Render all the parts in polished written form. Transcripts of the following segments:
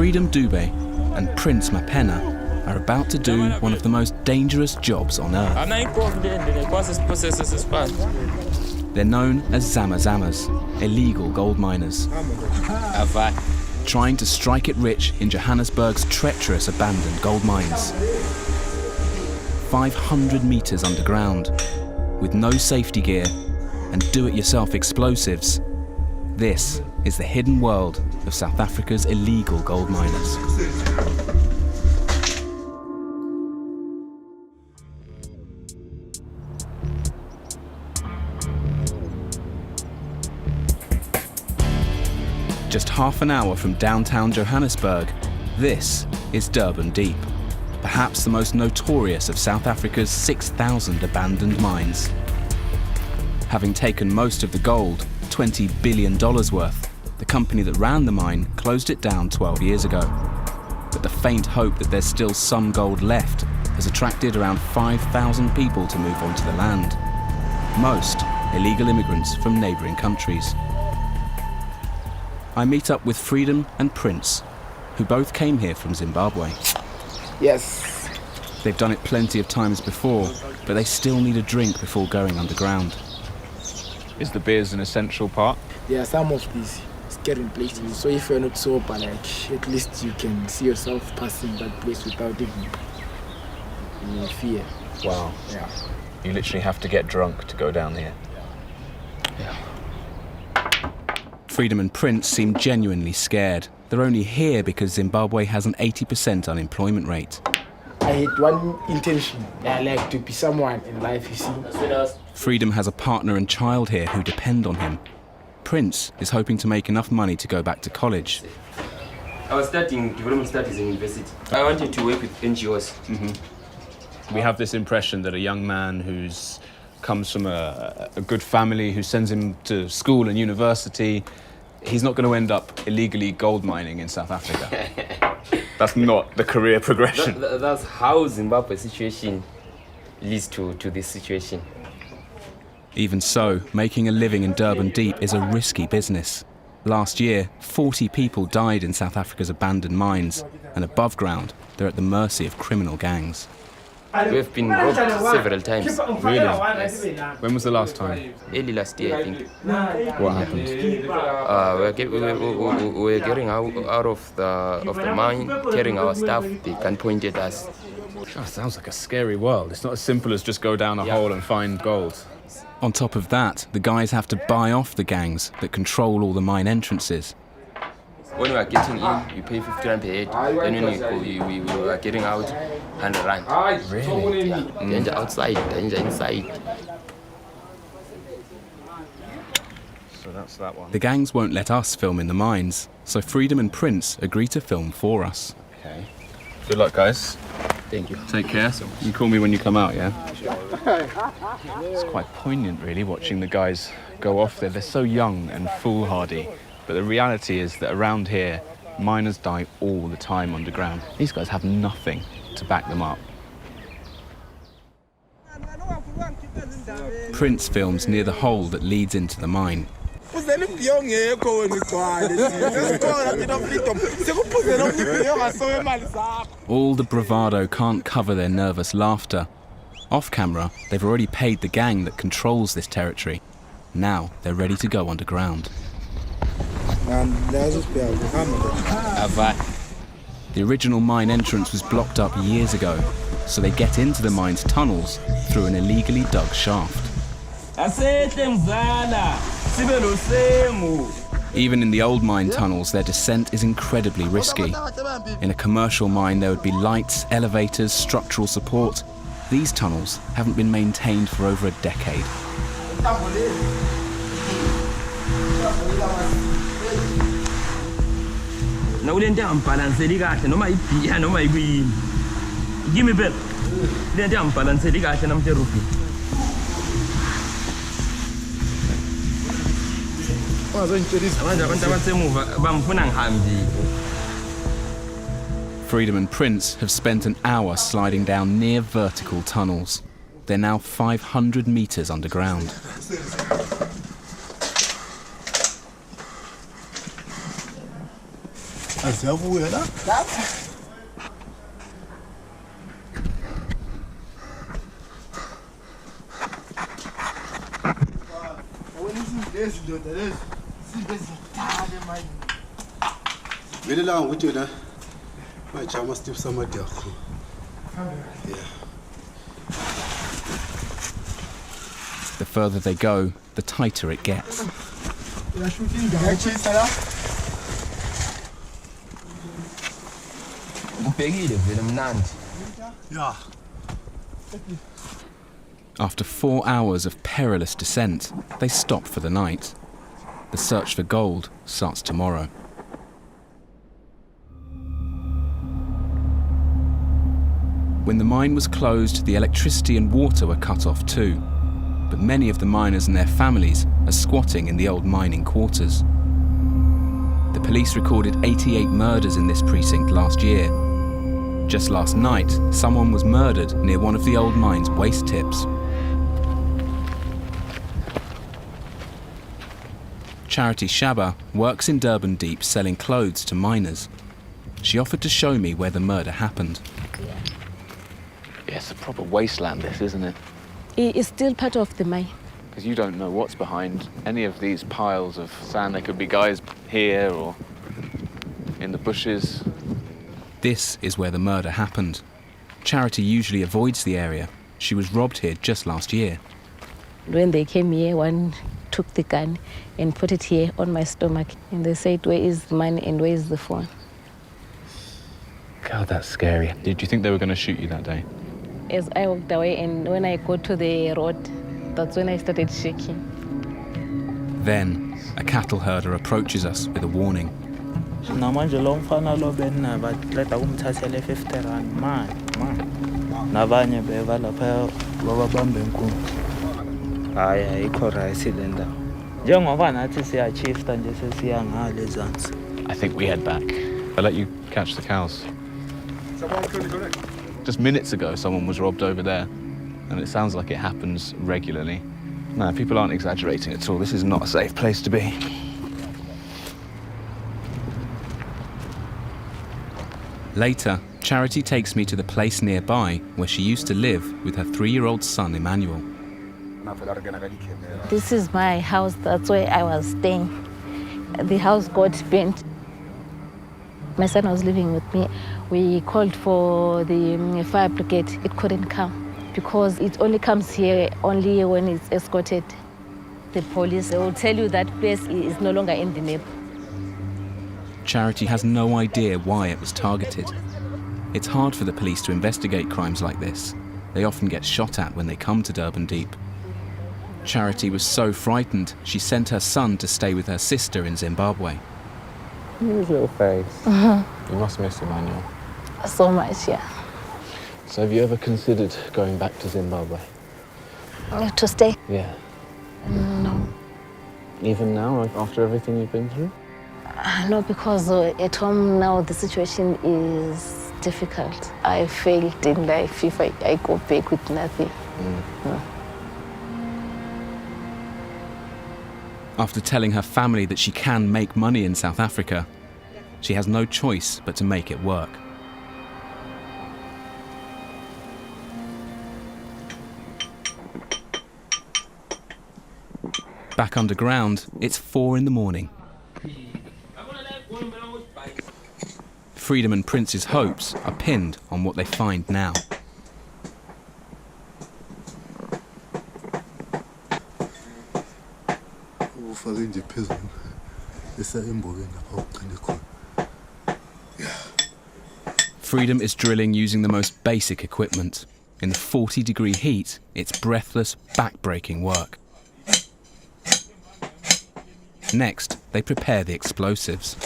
Freedom Dube and Prince Mapena are about to do one of the most dangerous jobs on earth. They're known as zamas, illegal gold miners, trying to strike it rich in Johannesburg's treacherous abandoned gold mines. 500 metres underground, with no safety gear and do-it-yourself explosives. This is the hidden world of South Africa's illegal gold miners. Just half an hour from downtown Johannesburg, this is Durban Deep, perhaps the most notorious of South Africa's 6,000 abandoned mines. Having taken most of the gold, $20 billion worth, the company that ran the mine closed it down 12 years ago. But the faint hope that there's still some gold left has attracted around 5,000 people to move onto the land. Most illegal immigrants from neighbouring countries. I meet up with Freedom and Prince, who both came here from Zimbabwe. Yes. They've done it plenty of times before, but they still need a drink before going underground. Is the beers an essential part? Yeah, some of these scary places. So if you're not sober, at least you can see yourself passing that place without even fear. Wow. Yeah. You literally have to get drunk to go down here. Yeah. Freedom and Prince seem genuinely scared. They're only here because Zimbabwe has an 80% unemployment rate. I had one intention. I like to be someone in life, you see. Freedom has a partner and child here who depend on him. Prince is hoping to make enough money to go back to college. I was studying development studies in university. I wanted to work with NGOs. We have this impression that a young man who's comes from a good family, who sends him to school and university, he's not going to end up illegally gold mining in South Africa. That's not the career progression. That's how Zimbabwe's situation leads to this situation. Even so, making a living in Durban Deep is a risky business. Last year, 40 people died in South Africa's abandoned mines, and above ground, they're at the mercy of criminal gangs. We've been robbed several times. Really? Yes. When was the last time? Early last year, I think. What happened? We're getting out of the mine, carrying our stuff. They gunpointed us. God, sounds like a scary world. It's not as simple as just go down a hole and find gold. On top of that, the guys have to buy off the gangs that control all the mine entrances. When we are getting in, you pay 50 rand per head. Then when we are getting out, 100 rand. Really? Yeah. Danger outside, danger inside. So that's that one. The gangs won't let us film in the mines, so Freedom and Prince agree to film for us. Okay. Good luck, guys. Thank you. Take care. You call me when you come out, yeah? It's quite poignant, really, watching the guys go off there. They're so young and foolhardy. But the reality is that around here, miners die all the time underground. These guys have nothing to back them up. Prince films near the hole that leads into the mine. All the bravado can't cover their nervous laughter. Off camera, they've already paid the gang that controls this territory. Now they're ready to go underground. The original mine entrance was blocked up years ago, so they get into the mine's tunnels through an illegally dug shaft. Even in the old mine tunnels, their descent is incredibly risky. In a commercial mine, there would be lights, elevators, structural support. These tunnels haven't been maintained for over a decade. Now we don't balance the gas, no my pia, no my green. Give me bell. Then balance the gas and I'm the roof. Freedom and Prince have spent an hour sliding down near vertical tunnels. They're now 500 meters underground. My Zama still some there. The further they go, the tighter it gets. Yeah. After 4 hours of perilous descent, they stop for the night. The search for gold starts tomorrow. When the mine was closed, the electricity and water were cut off too. But many of the miners and their families are squatting in the old mining quarters. The police recorded 88 murders in this precinct last year. Just last night, someone was murdered near one of the old mine's waste tips. Charity Shaba works in Durban Deep selling clothes to miners. She offered to show me where the murder happened. Yeah, it's a proper wasteland, this, isn't it? It is still part of the mine. Because you don't know what's behind any of these piles of sand. There could be guys here or in the bushes. This is where the murder happened. Charity usually avoids the area. She was robbed here just last year. When they came here, one took the gun and put it here on my stomach. And they said, where is the money and where is the phone? God, that's scary. Did you think they were going to shoot you that day? As I walked away and when I got to the road, that's when I started shaking. Then, a cattle herder approaches us with a warning. Namanje lo mfana lo benna batleta kumthathele 50 rand man nabanye beva lapha bababambe enkulu hayi ayikho right le ndawo njengoba nathi siya chifta nje sesiya ngale ezansi. I think we head back. I'll let you catch the cows. Just minutes ago, someone was robbed over there, and it sounds like it happens regularly. No, people aren't exaggerating at all. This is not a safe place to be. Later, Charity takes me to the place nearby where she used to live with her 3-year-old son, Emmanuel. This is my house, that's where I was staying. The house got burnt. My son was living with me. We called for the fire brigade. It couldn't come because it only comes here only when it's escorted. The police will tell you that place is no longer in the map. Charity has no idea why it was targeted. It's hard for the police to investigate crimes like this. They often get shot at when they come to Durban Deep. Charity was so frightened, she sent her son to stay with her sister in Zimbabwe. His little face. You must miss Emmanuel. So much, yeah. So have you ever considered going back to Zimbabwe? To stay? Yeah. No. Even now, after everything you've been through? No, because at home now the situation is difficult. I failed in life if I go back with nothing. No. After telling her family that she can make money in South Africa, she has no choice but to make it work. Back underground, it's 4 a.m. Freedom and Prince's hopes are pinned on what they find now. Freedom is drilling using the most basic equipment. In the 40-degree heat, it's breathless, back-breaking work. Next, they prepare the explosives.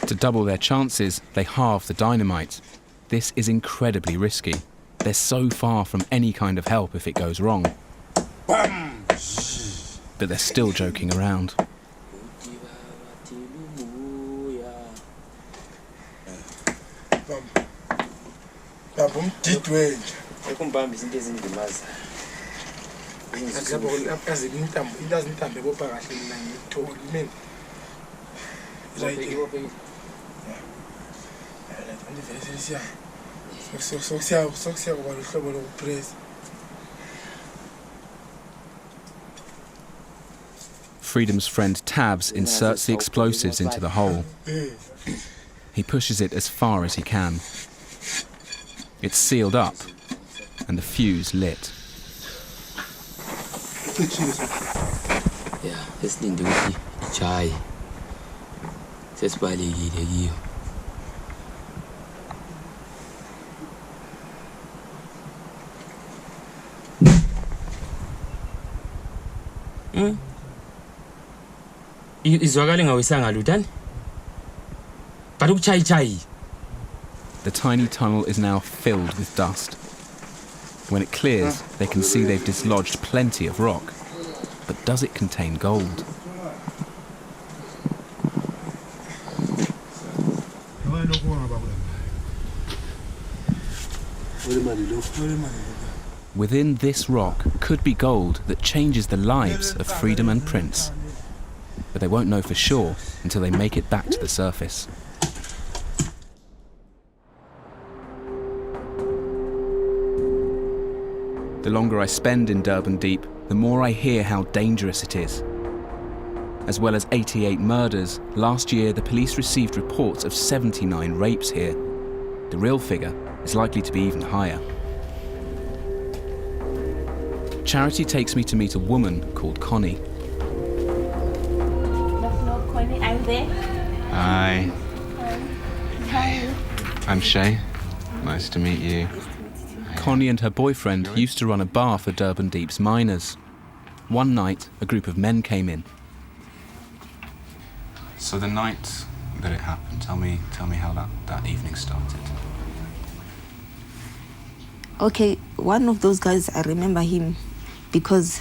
To double their chances, they halve the dynamite. This is incredibly risky. They're so far from any kind of help if it goes wrong. But they're still joking around. Freedom's friend Tabs inserts the explosives into the hole. He pushes it as far as he can. It's sealed up and the fuse lit. Yeah, esilinde ukuthi ijaye sesibalekile kiyo. Izwakale ngawisanga lutani? But ukuchayi. The tiny tunnel is now filled with dust. When it clears, they can see they've dislodged plenty of rock. But does it contain gold? Within this rock could be gold that changes the lives of Freedom and Prince. But they won't know for sure until they make it back to the surface. The longer I spend in Durban Deep, the more I hear how dangerous it is. As well as 88 murders, last year the police received reports of 79 rapes here. The real figure is likely to be even higher. Charity takes me to meet a woman called Connie. No, Connie, I'm there. Hi. Hi. I'm Shay. Nice to meet you. Connie and her boyfriend used to run a bar for Durban Deep's miners. One night, a group of men came in. So the night that it happened, tell me how that evening started. Okay, one of those guys, I remember him because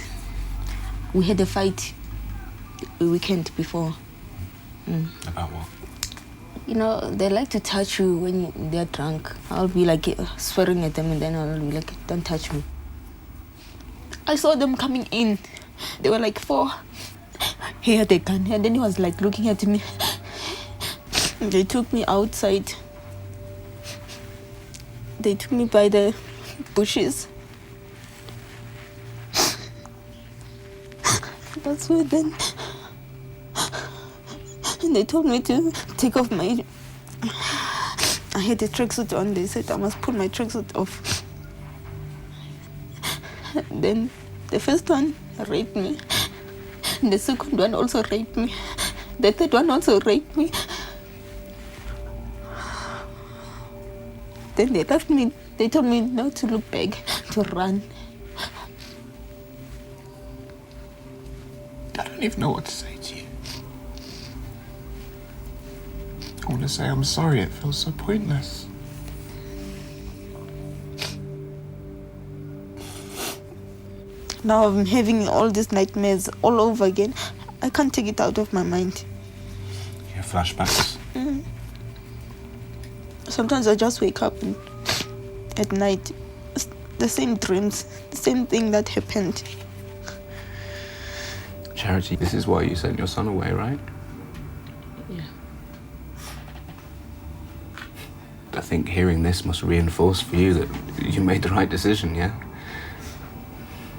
we had a fight a weekend before. About what? You know, they like to touch you when they're drunk. I'll be like swearing at them and then I'll be like, don't touch me. I saw them coming in. They were like 4. He had a gun and then he was like looking at me. They took me outside. They took me by the bushes. That's where then they told me to take off my... I had a tracksuit on. They said I must put my tracksuit off. Then the first one raped me. The second one also raped me. The third one also raped me. Then they left me. They told me not to look back, to run. I don't even know what to say to you. I want to say I'm sorry, it feels so pointless. Now I'm having all these nightmares all over again. I can't take it out of my mind. You have flashbacks? Sometimes I just wake up at night, the same dreams, the same thing that happened. Charity, this is why you sent your son away, right? Yeah. I think hearing this must reinforce for you that you made the right decision, yeah?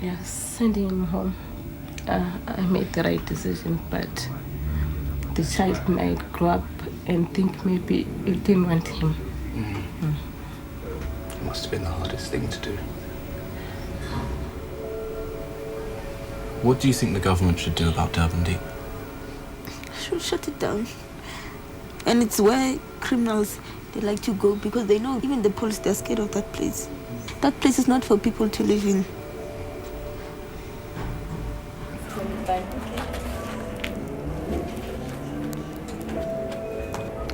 Yeah, sending him home. I made the right decision, but the child might grow up and think maybe you didn't want him. It must have been the hardest thing to do. What do you think the government should do about Durban Deep? Should shut it down. And it's where criminals, they like to go because they know even the police, they're scared of that place. That place is not for people to live in.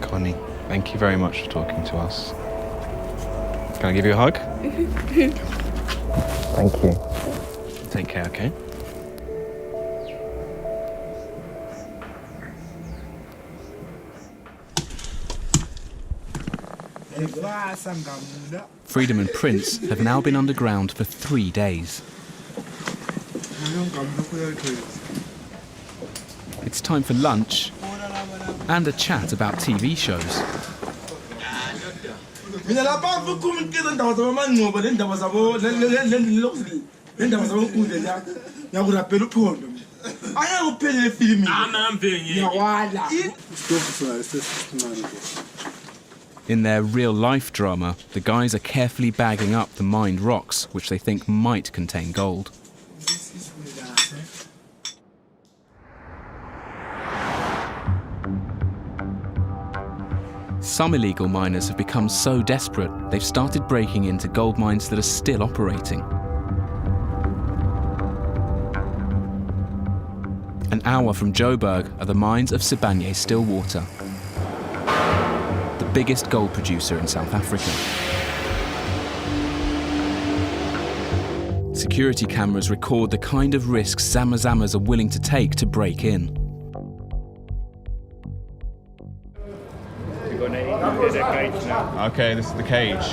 Connie, thank you very much for talking to us. Can I give you a hug? Thank you. Take care, okay? Freedom and Prince have now been underground for 3 days. It's time for lunch and a chat about TV shows. In their real-life drama, the guys are carefully bagging up the mined rocks, which they think might contain gold. Some illegal miners have become so desperate, they've started breaking into gold mines that are still operating. An hour from Joburg are the mines of Sibanye-Stillwater, the biggest gold producer in South Africa. Security cameras record the kind of risks zamas are willing to take to break in. Okay, this is the cage.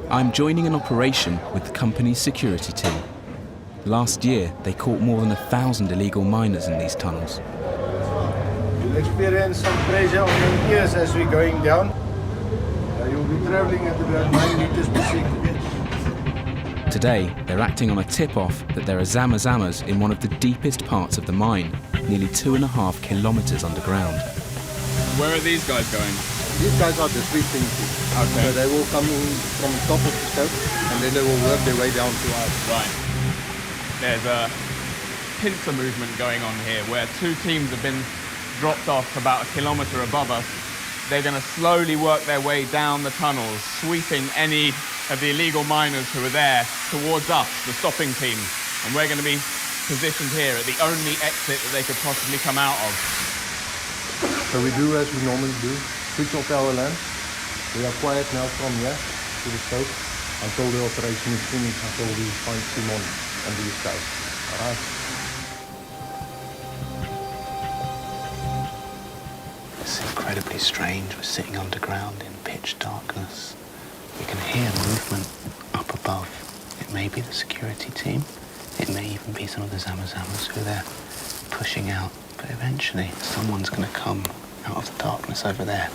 I'm joining an operation with the company's security team. Last year, they caught more than 1,000 illegal miners in these tunnels. You'll experience some pressure on your ears as we're going down. You'll be traveling at about 9 meters per second. Today, they're acting on a tip-off that there are zamas in one of the deepest parts of the mine, nearly 2.5 kilometers underground. Where are these guys going? These guys are the sweeping team. Okay. So they will come in from the top of the stope and then they will work their way down to us. Right. There's a pincer movement going on here where two teams have been dropped off about 1 kilometre above us. They're going to slowly work their way down the tunnels, sweeping any of the illegal miners who are there towards us, the stopping team. And we're going to be positioned here at the only exit that they could possibly come out of. So we do as we normally do, switch off our lamp. We are quiet now from here to the stope until the operation is finished, until we find Simon and these guys. Alright. It's incredibly strange. We're sitting underground in pitch darkness. We can hear movement up above. It may be the security team. It may even be some of the zamas who they're pushing out. But eventually, someone's going to come out of the darkness over there.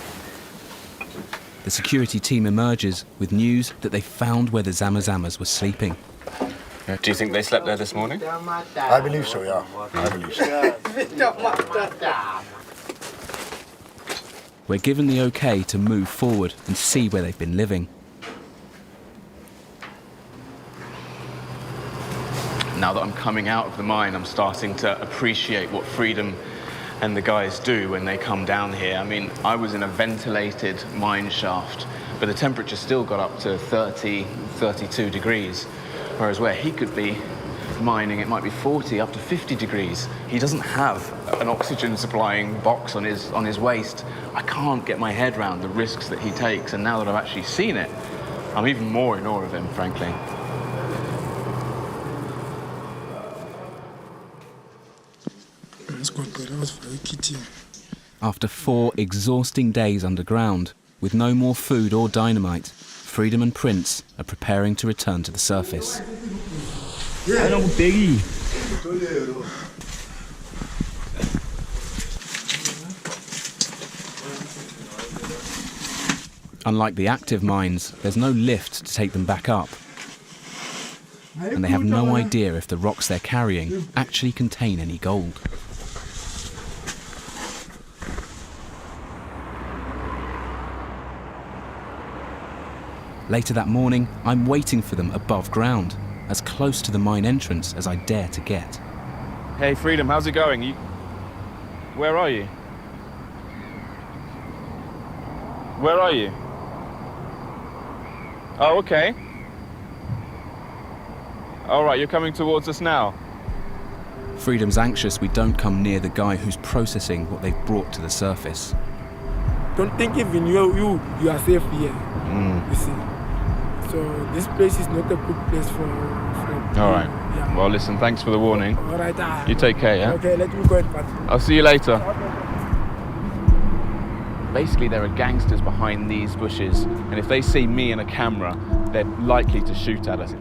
The security team emerges with news that they found where the zamas were sleeping. Do you think they slept there this morning? I believe so, yeah. I believe so. We're given the okay to move forward and see where they've been living. Now that I'm coming out of the mine, I'm starting to appreciate what Freedom and the guys do when they come down here. I mean, I was in a ventilated mine shaft, but the temperature still got up to 30, 32 degrees, whereas where he could be mining, it might be 40, up to 50 degrees. He doesn't have an oxygen supplying box on his waist. I can't get my head around the risks that he takes, and now that I've actually seen it, I'm even more in awe of him, frankly. After 4 exhausting days underground, with no more food or dynamite, Freedom and Prince are preparing to return to the surface. Unlike the active mines, there's no lift to take them back up. And they have no idea if the rocks they're carrying actually contain any gold. Later that morning, I'm waiting for them above ground, as close to the mine entrance as I dare to get. Hey, Freedom, how's it going? Where are you? Where are you? Oh, okay. All right, you're coming towards us now. Freedom's anxious we don't come near the guy who's processing what they've brought to the surface. Don't think even you are safe here. You see. So this place is not a good place for All right. Yeah. Well, listen, thanks for the warning. All right. You take care, yeah? Okay, let me go and party. I'll see you later. Okay. Basically, there are gangsters behind these bushes, and if they see me and a camera, they're likely to shoot at us.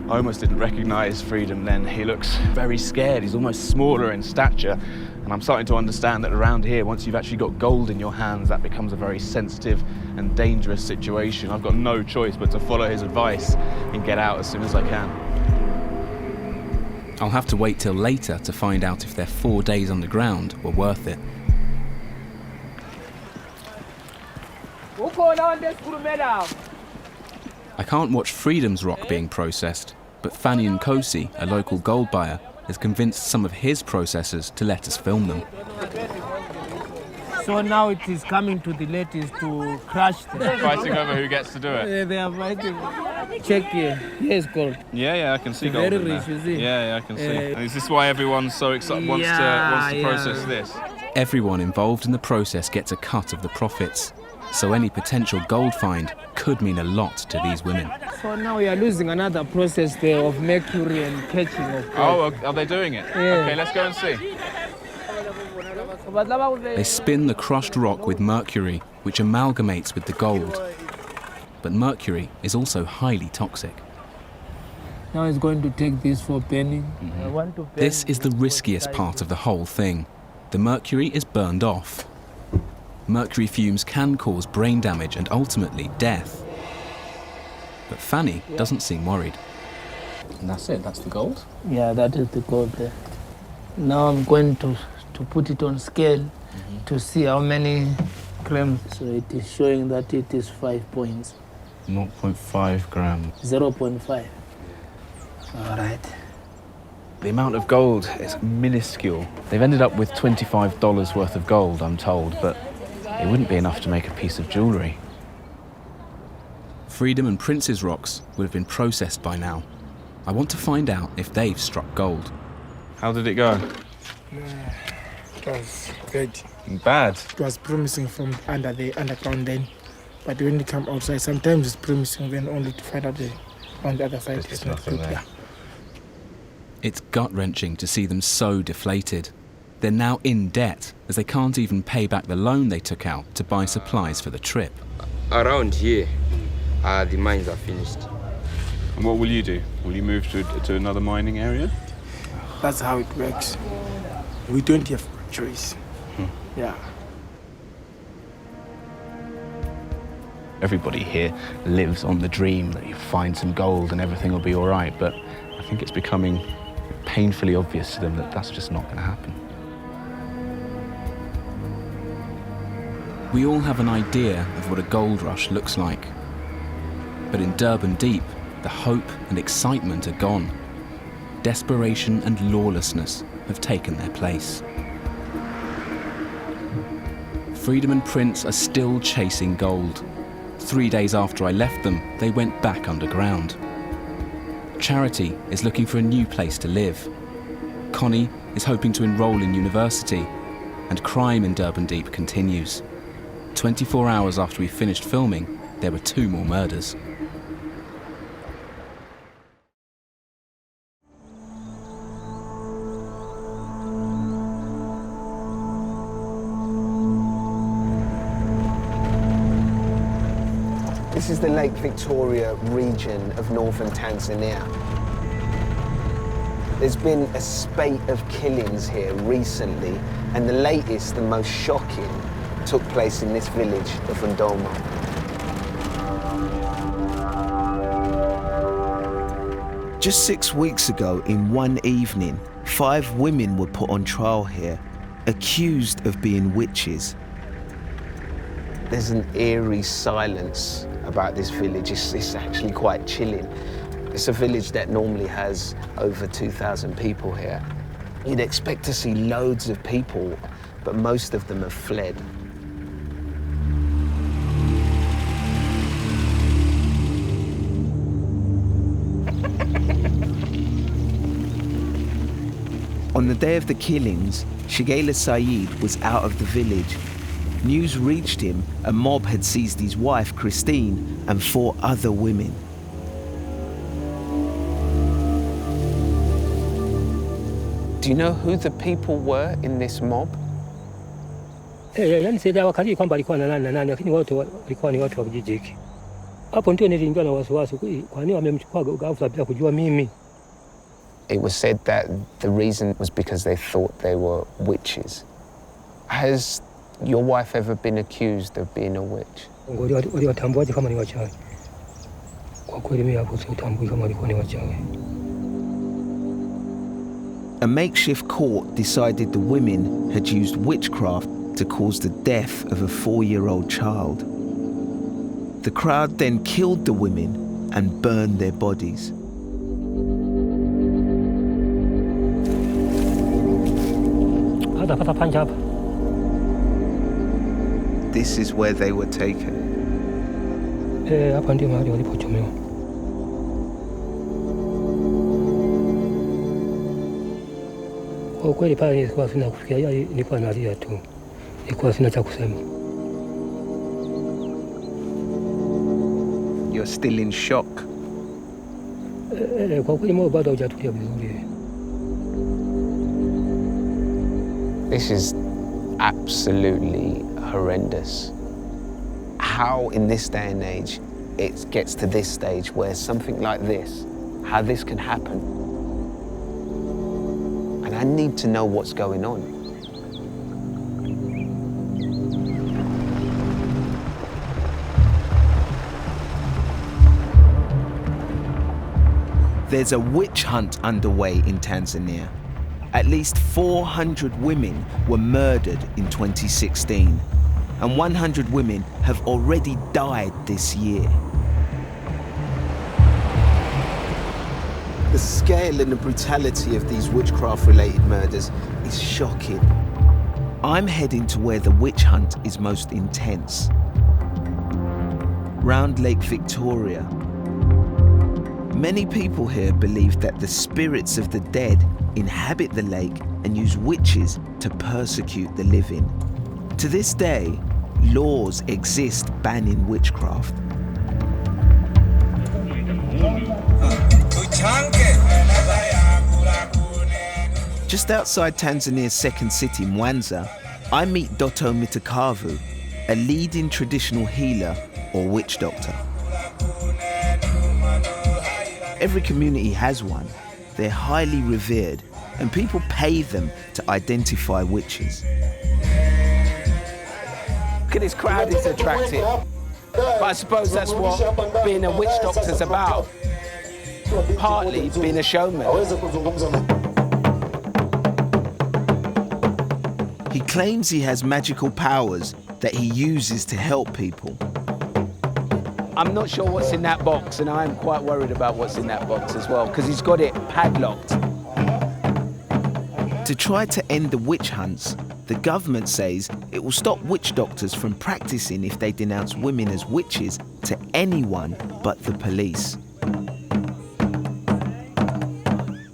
I almost didn't recognise Freedom then. He looks very scared. He's almost smaller in stature. And I'm starting to understand that around here, once you've actually got gold in your hands, that becomes a very sensitive and dangerous situation. I've got no choice but to follow his advice and get out as soon as I can. I'll have to wait till later to find out if their 4 days underground were worth it. I can't watch Freedom's rock being processed, but Fanny Nkosi, a local gold buyer, has convinced some of his processors to let us film them. So now it is coming to the ladies to crush them. They're fighting over who gets to do it. They are fighting. Check here. Here's gold. Yeah, I can see gold very in rich, there. you see. Yeah, I can see. Is this why everyone's so excited, wants to process this? Everyone involved in the process gets a cut of the profits, so any potential gold find could mean a lot to these women. So now we are losing another process there of mercury and catching of gold. Oh, are they doing it? Yeah. Okay, let's go and see. They spin the crushed rock with mercury, which amalgamates with the gold. But mercury is also highly toxic. Now it's going to take this for penning. I want to pen This is the riskiest part of the whole thing. The mercury is burned off. Mercury fumes can cause brain damage and ultimately death. But Fanny doesn't seem worried. And that's it, that's the gold? Yeah, that is the gold there. Now I'm going to put it on scale to see how many grams. So it is showing that it is 5 points. 0.5 grams. 0.5. All right. The amount of gold is minuscule. They've ended up with $25 worth of gold, I'm told, but it wouldn't be enough to make a piece of jewellery. Freedom and Prince's rocks would have been processed by now. I want to find out if they've struck gold. How did it go? It was good. Bad? It was promising from under the underground then. But when you come outside, sometimes it's promising then only to find out on the other side it's not good. Yeah. It's gut-wrenching to see them so deflated. They're now in debt, as they can't even pay back the loan they took out to buy supplies for the trip. Around here, the mines are finished. And what will you do? Will you move to another mining area? That's how it works. We don't have a choice. Yeah. Everybody here lives on the dream that you find some gold and everything will be all right, but I think it's becoming painfully obvious to them that that's just not going to happen. We all have an idea of what a gold rush looks like. But in Durban Deep, the hope and excitement are gone. Desperation and lawlessness have taken their place. Freedom and Prince are still chasing gold. 3 days after I left them, they went back underground. Charity is looking for a new place to live. Connie is hoping to enroll in university. And crime in Durban Deep continues. 24 hours after we finished filming, there were 2 more murders. This is the Lake Victoria region of northern Tanzania. There's been a spate of killings here recently, and the latest, the most shocking, took place in this village of Ndoma. Just 6 weeks ago, in one evening, 5 women were put on trial here, accused of being witches. There's an eerie silence about this village. It's actually quite chilling. It's a village that normally has over 2,000 people here. You'd expect to see loads of people, but most of them have fled. On the day of the killings, Shigela Saeed was out of the village. News reached him a mob had seized his wife, Christine, and 4 other women. Do you know who the people were in this mob? Hapo ndio niliingia na wasiwasi, kwa nini wamemchukua ghafla bila kujua mimi? It was said that the reason was because they thought they were witches. Has your wife ever been accused of being a witch? Waliwatambuaje kama ni wachawi? Kwa kweli mimi hapo sitambui kama walikuwa ni wachawi. A makeshift court decided the women had used witchcraft to cause the death of a 4-year-old child. The crowd then killed the women and burned their bodies. This is where they were taken. Hapa ndio mahali walipochomewa. Kwa kweli pale nilikuwa sina kufikiria, nilikuwa nalia tu. Nilikuwa sina cha kusema. You're still in shock. Kwa kweli moyo bado hujatulia vizuri. This is absolutely horrendous. How in this day and age it gets to this stage where something like this, how this can happen. And I need to know what's going on. There's a witch hunt underway in Tanzania. At least 400 women were murdered in 2016, and 100 women have already died this year. The scale and the brutality of these witchcraft-related murders is shocking. I'm heading to where the witch hunt is most intense. Round Lake Victoria. Many people here believe that the spirits of the dead inhabit the lake and use witches to persecute the living. To this day, laws exist banning witchcraft. Just outside Tanzania's second city, Mwanza, I meet Dotto Mitakavu, a leading traditional healer or witch doctor. Every community has one. They're highly revered, and people pay them to identify witches. Look at this crowd, it's attractive. But I suppose that's what being a witch doctor's about. Partly being a showman. He claims he has magical powers that he uses to help people. I'm not sure what's in that box, and I'm quite worried about what's in that box as well, because he's got it padlocked. To try to end the witch hunts, the government says it will stop witch doctors from practicing if they denounce women as witches to anyone but the police.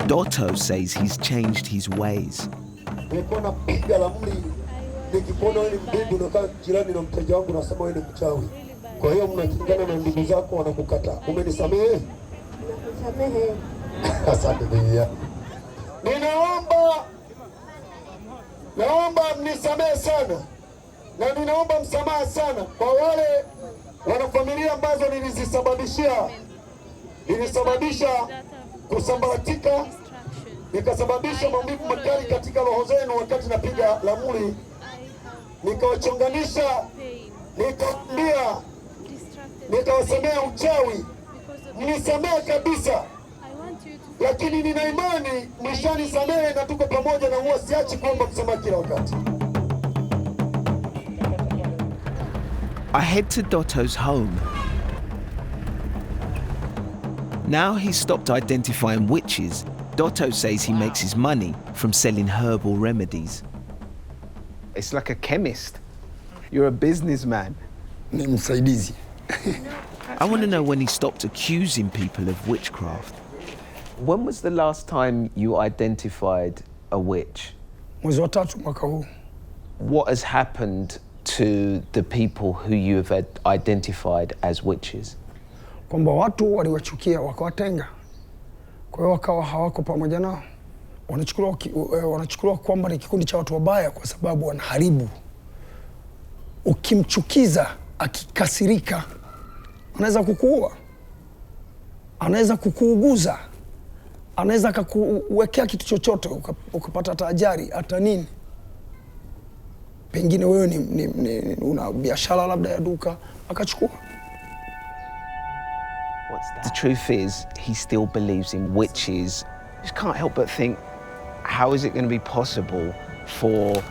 Dotto says he's changed his ways. Kwa hiyo mnakingana na ndugu zako wanakukataa. Umenisamehe? Samehe. Asante Biblia. Naomba mnisamehe sana. Na ninaomba msamaha sana kwa wale wanafamilia ambazo nilisababisha kusambaratika, nikasababisha maumivu makali katika roho zenu wakati napiga lamuri, nikawachonganisha, nikawasemea uchawi. Mnisamehe kabisa, lakini nina imani mshanisamehe na tuko pamoja, na huwa siachi kuomba msamaha kila wakati. I head to Dotto's home. Now he's stopped identifying witches, Dotto says he makes his money from selling herbal remedies. It's like a chemist. You're a businessman. I want to know when he stopped accusing people of witchcraft. When was the last time you identified a witch? What has happened to the people who you have identified as witches? Kwamba watu waliwachukia wakawatenga, kwa hiyo wakawa hawako pamoja nao. Wanachukuliwa kwamba ni kikundi cha watu wabaya kwa sababu wanaharibu. Ukimchukiza akikasirika anaweza kukuua, anaweza kukuuguza, anaweza kukuwekea kitu chochote ukapata tajari hata nini. Pengine wewe ni una biashara labda ya duka akachukua. The truth is, he still believes in witches. Just can't help but think, how is it going to be possible for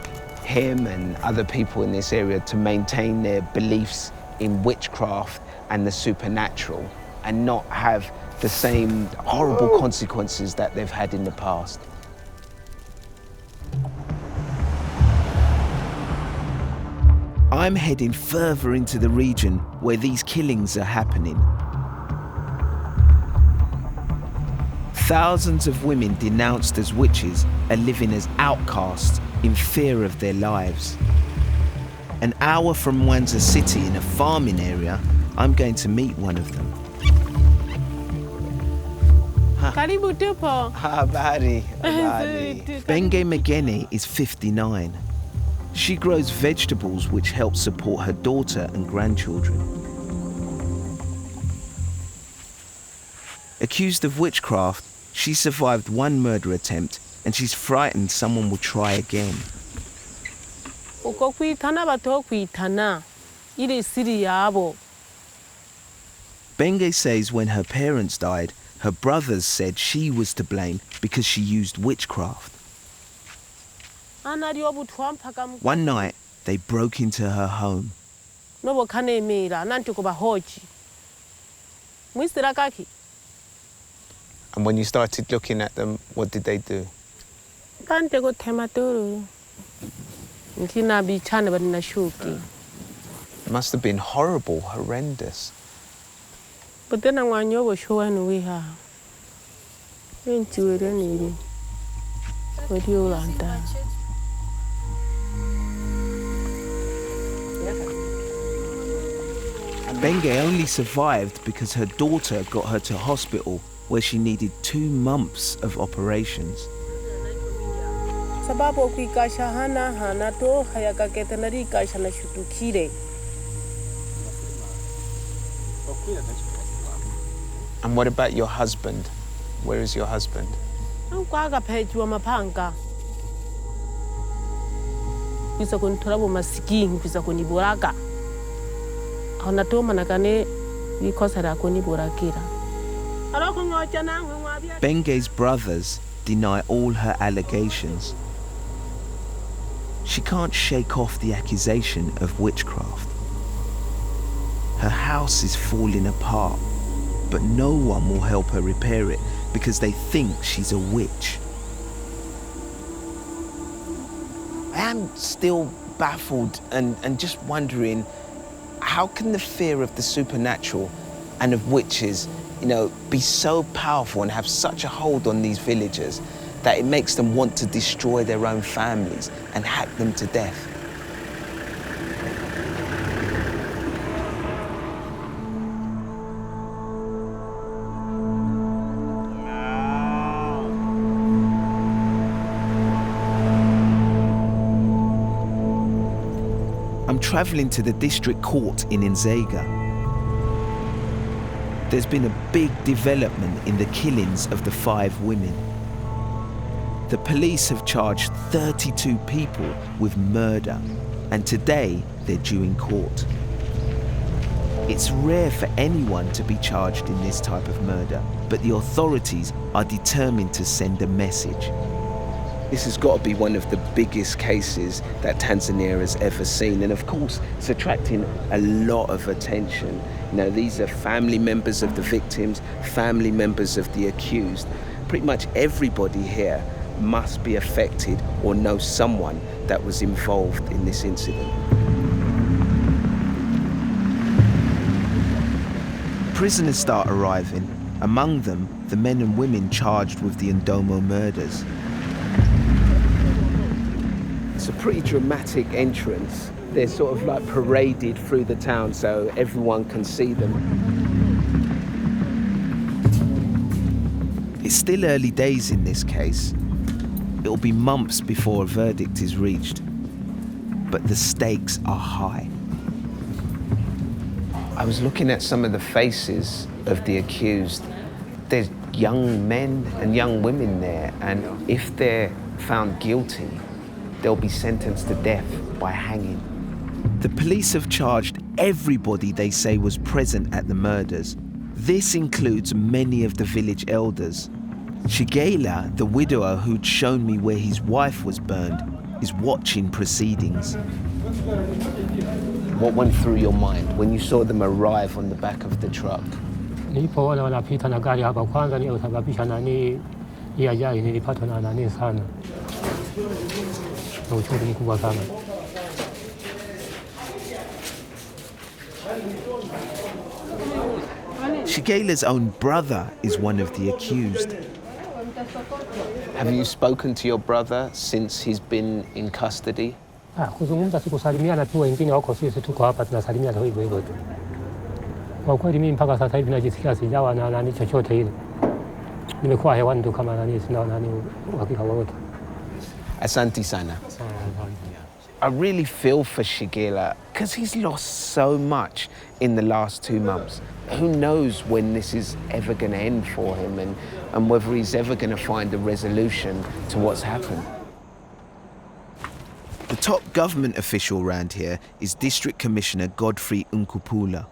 him and other people in this area to maintain their beliefs in witchcraft and the supernatural and not have the same horrible consequences that they've had in the past? I'm heading further into the region where these killings are happening. Thousands of women denounced as witches are living as outcasts in fear of their lives. An hour from Mwanza city in a farming area, I'm going to meet one of them. Karibu tupo. Habari. Benge Megene is 59. She grows vegetables which help support her daughter and grandchildren. Accused of witchcraft, she survived one murder attempt and she's frightened someone will try again. Uko kuitana bato kuitana. Ile siri yabo. Benge says when her parents died, her brothers said she was to blame because she used witchcraft. One night, they broke into her home. Nobo kane mira nanti ko bahoji. Mwisira kaki. And when you started looking at them, what did they do? Kante ko tematuru. Nkina bichane bani na shuki. It must have been horrible, horrendous. But then I want you to show and we have. Into it any. What do you want that? Benge only survived because her daughter got her to hospital where she needed 2 months of operations. Sababu kuikasha hana to hayakaketa nari kasha na shutukire. And what about your husband? Where is your husband? Nkwaga pejwa mapanga. Bisa kuntorabo masikini bisa kuniboraka. Ona to manakane because ra kuniborakira. Benge's brothers deny all her allegations. She can't shake off the accusation of witchcraft. Her house is falling apart, but no one will help her repair it because they think she's a witch. I am still baffled and just wondering, how can the fear of the supernatural and of witches, be so powerful and have such a hold on these villagers that it makes them want to destroy their own families and hack them to death? I'm travelling to the district court in Nzega. There's been a big development in the killings of the 5 women. The police have charged 32 people with murder, and today they're due in court. It's rare for anyone to be charged in this type of murder, but the authorities are determined to send a message. This has got to be one of the biggest cases that Tanzania has ever seen. And of course, it's attracting a lot of attention. These are family members of the victims, family members of the accused. Pretty much everybody here must be affected or know someone that was involved in this incident. Prisoners start arriving, among them the men and women charged with the Ndomo murders. It's a pretty dramatic entrance. They're sort of like paraded through the town so everyone can see them. It's still early days in this case. It'll be months before a verdict is reached. But the stakes are high. I was looking at some of the faces of the accused. There's young men and young women there, and if they're found guilty, they'll be sentenced to death by hanging. The police have charged everybody they say was present at the murders. This includes many of the village elders. Shigela, the widower who'd shown me where his wife was burned, is watching proceedings. What went through your mind when you saw them arrive on the back of the truck? Nilipoona wanapita na gari hapa kwanza niliyosababisha hii ajali nilipatwa na sana. Na uchungu mkubwa sana. Shigela's own brother is one of the accused. Have you spoken to your brother since he's been in custody? Kuzungumza sikusalimiana tu, wengine wako sisi tuko hapa tunasalimiana hivyo hivyo tu. Kwa kweli mimi mpaka sasa hivi najisikia sijawa na chochote ile. Nimekuwa hewani tu kama sina uhakika wowote. Asante sana. I really feel for Shigela because he's lost so much in the last 2 months. Who knows when this is ever going to end for him and whether he's ever going to find a resolution to what's happened. The top government official around here is District Commissioner Godfrey Nkupula.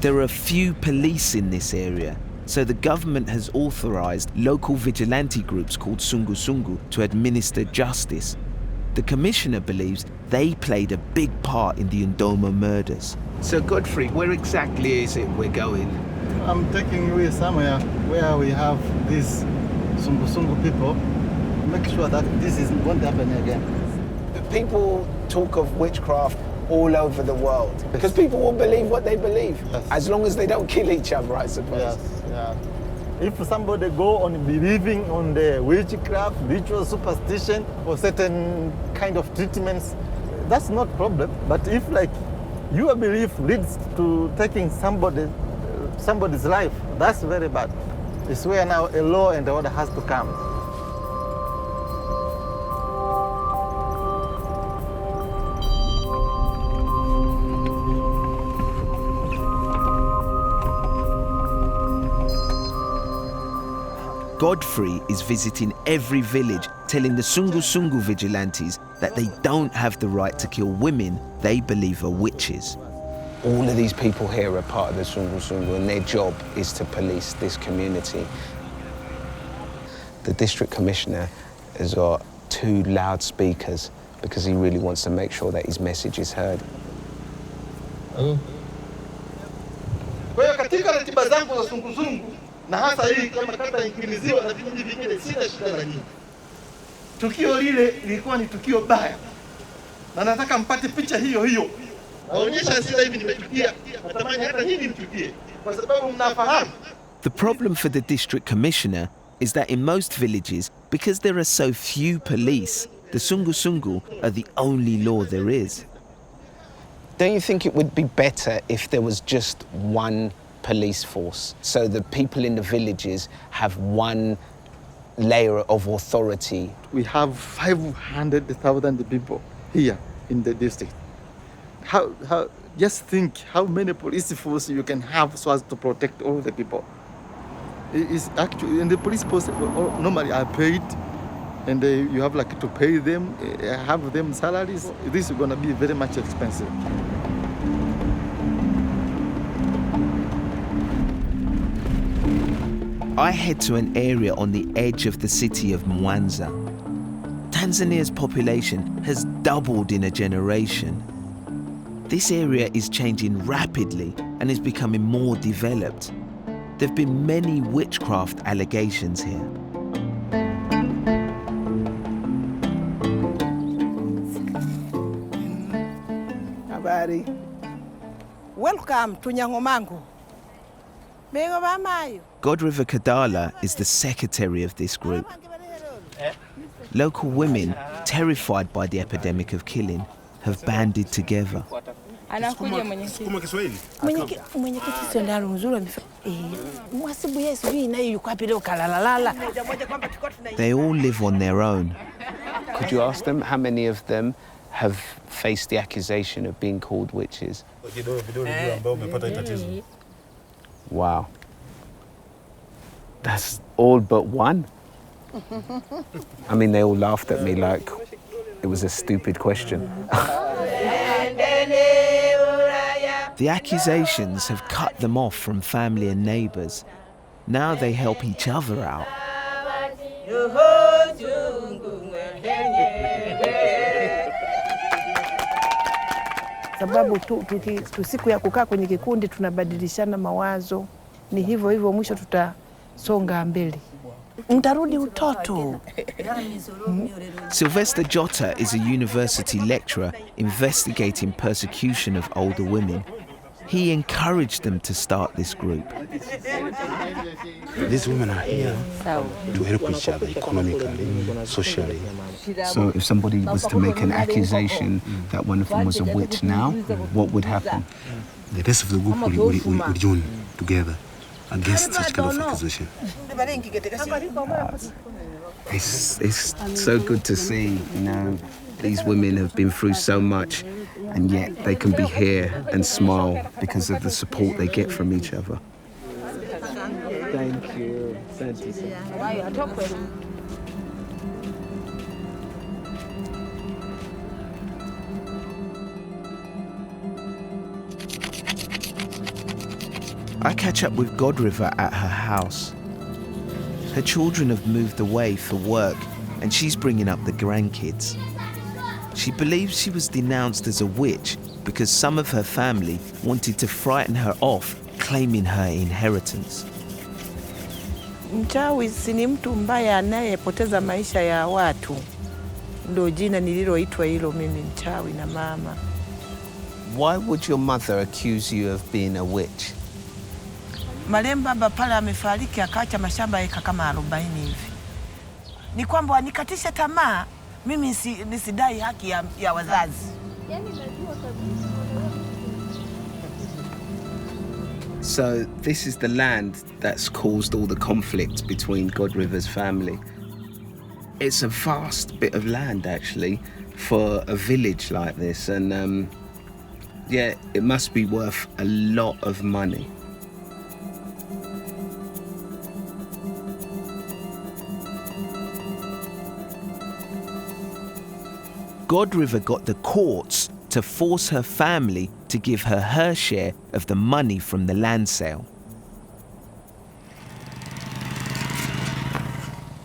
There are a few police in this area, so the government has authorized local vigilante groups called Sungu Sungu to administer justice. The commissioner believes they played a big part in the Ndoma murders. So Godfrey, where exactly is it we're going? I'm taking you somewhere where we have these Sungu Sungu people. Make sure that this won't happen again. People talk of witchcraft all over the world because people will believe what they believe, as long as they don't kill each other, I suppose. Yes, yeah. If somebody go on believing on the witchcraft, ritual superstition, or certain kind of treatments, that's not problem. But if like your belief leads to taking somebody's life, that's very bad. It's where now a law and order has to come. Godfrey is visiting every village, telling the Sungu Sungu vigilantes that they don't have the right to kill women they believe are witches. All of these people here are part of the Sungu Sungu and their job is to police this community. The district commissioner has got 2 loudspeakers because he really wants to make sure that his message is heard. Kwa hiyo katika ratiba zangu za Sungu Sungu na hasa hii kama kata inkiliziwa na vijiji vingine sina shida na nyinyi. Tukio lile lilikuwa ni tukio baya. Na nataka mpate picha hiyo hiyo. Naonyesha sasa hivi nimechukia. Natamani hata nyinyi mchukie kwa sababu mnafahamu. The problem for the district commissioner is that in most villages, because there are so few police, the Sungu Sungu are the only law there is. Don't you think it would be better if there was just one police force, so the people in the villages have one layer of authority? We have 500,000 people here in the district. Just think how many police forces you can have so as to protect all the people. It is actually, and the police force normally are paid, and you have like to pay them, have them salaries. This is going to be very much expensive. I head to an area on the edge of the city of Mwanza. Tanzania's population has doubled in a generation. This area is changing rapidly and is becoming more developed. There have been many witchcraft allegations here. Habari. Welcome to Nyangomangu. Godriver Kadala is the secretary of this group. Local women, terrified by the epidemic of killing, have banded together. Anakuja mwenyekiti. Mwenyekiti sio ndalo nzuri mwasibu Yesu hii nayo yuko wapi leo kalalalala. They all live on their own. Could you ask them how many of them have faced the accusation of being called witches. Wow. That's all but one. I mean, they all laughed at me like it was a stupid question. The accusations have cut them off from family and neighbours. Now they help each other out. Sababu tu siku ya kukaa kwenye kikundi tunabadilishana mawazo, ni hivyo hivyo, mwisho tutasonga mbele. Mtarudi utoto. Sylvester Jota is a university lecturer investigating persecution of older women. He encouraged them to start this group. These women are here to help each other economically, socially. So if somebody was to make an accusation that one of them was a witch now, what would happen? The rest of the group will join together against such kind of accusation. It's so good to see, you know, these women have been through so much and yet they can be here and smile because of the support they get from each other. Thank you. I catch up with Godriver at her house. Her children have moved away for work and she's bringing up the grandkids. She believes she was denounced as a witch because some of her family wanted to frighten her off, claiming her inheritance. Mchawi si ni mtu mbaya anayepoteza maisha ya watu. Ndio jina nililoitwa hilo mimi, mchawi na mama. Why would your mother accuse you of being a witch? Marehemu baba pale amefariki akaacha mashamba eka kama 40 hivi. Ni kwamba wanikatisha tamaa mimi nisidai haki ya wazazi. So this is the land that's caused all the conflict between Godriver's family. It's a vast bit of land actually for a village like this, and yeah, it must be worth a lot of money. Godriver got the courts to force her family to give her share of the money from the land sale.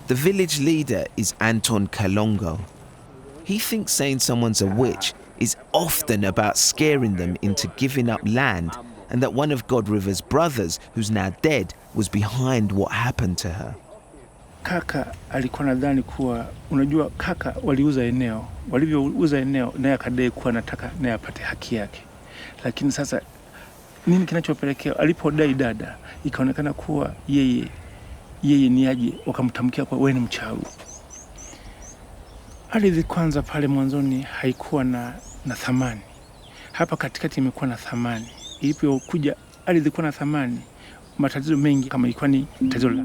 The village leader is Anton Kalongo. He thinks saying someone's a witch is often about scaring them into giving up land, and that one of Godriver's brothers, who's now dead, was behind what happened to her. Kaka alikuwa nadhani kuwa, unajua kaka waliuza eneo, walivyouza eneo naye akadai kuwa nataka naye apate haki yake. Lakini sasa nini kinachopelekea alipodai dada ikaonekana kuwa yeye ni aje, wakamtamkia kwa wewe ni mchawi. Ardhi kwanza pale mwanzoni haikuwa na thamani. Hapa katikati imekuwa na thamani. Ilipokuja ardhi kuwa na thamani, matatizo mengi kama ilikuwa ni tatizo la.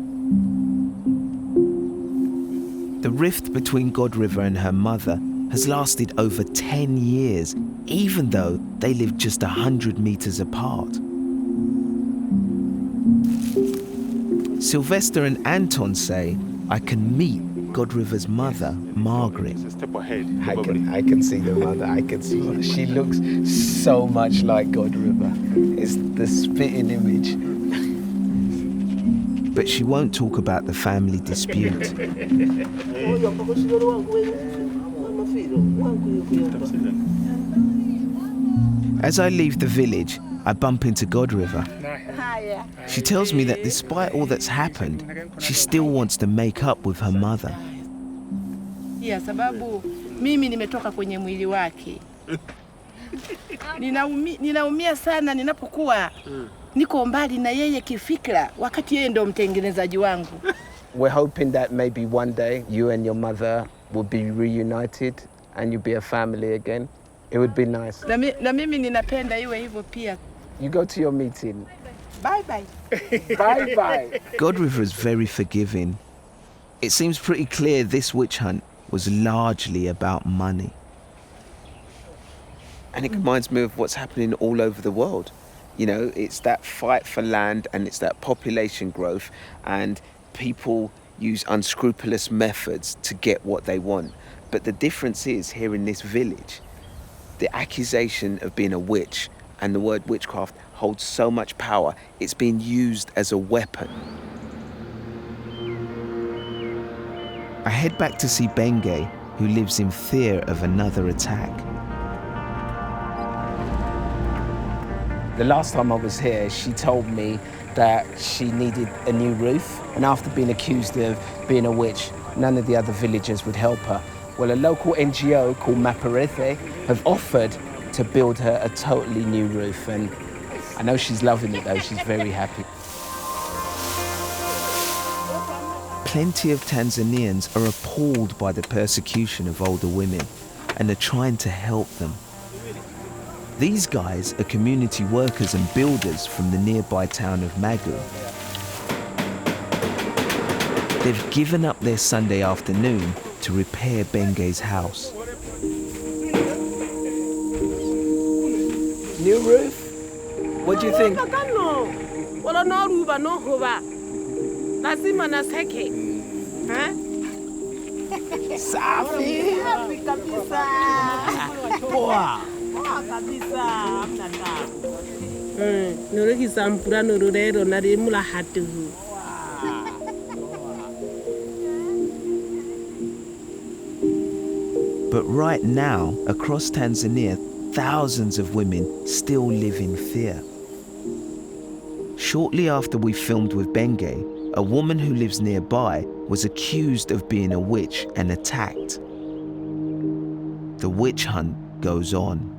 The rift between Godriver and her mother has lasted over 10 years, even though they live just 100 meters apart. Sylvester and Anton say I can meet Godriver's mother, Margaret. Step ahead. I can see the mother. I can see her. She looks so much like Godriver. It's the spitting image. But she won't talk about the family dispute. As I leave the village, I bump into Godriver. She tells me that despite all that's happened, she still wants to make up with her mother. Ya sababu mimi nimetoka kwenye mwili wake. Ninaumia sana ninapokuwa niko mbali na yeye kifikra, wakati yeye ndo mtengenezaji wangu. We're hoping that maybe one day you and your mother will be reunited and you'll be a family again. It would be nice. Na mimi ninapenda iwe hivyo pia. You go to your meeting. Bye bye. Bye bye. Godriver is very forgiving. It seems pretty clear this witch hunt was largely about money. And it reminds me of what's happening all over the world. You know, it's that fight for land and it's that population growth, and people use unscrupulous methods to get what they want. But the difference is, here in this village, the accusation of being a witch and the word witchcraft holds so much power, it's being used as a weapon. I head back to see Benge, who lives in fear of another attack. The last time I was here, she told me that she needed a new roof, and after being accused of being a witch, none of the other villagers would help her. Well, a local NGO called Maparethe have offered to build her a totally new roof, and I know she's loving it though, she's very happy. Plenty of Tanzanians are appalled by the persecution of older women and are trying to help them. These guys are community workers and builders from the nearby town of Magu. They've given up their Sunday afternoon to repair Benge's house. New roof? What do you think? Safi! Poa! But right now, across Tanzania, thousands of women still live in fear. Shortly after we filmed with Benge, a woman who lives nearby was accused of being a witch and attacked. The witch hunt goes on.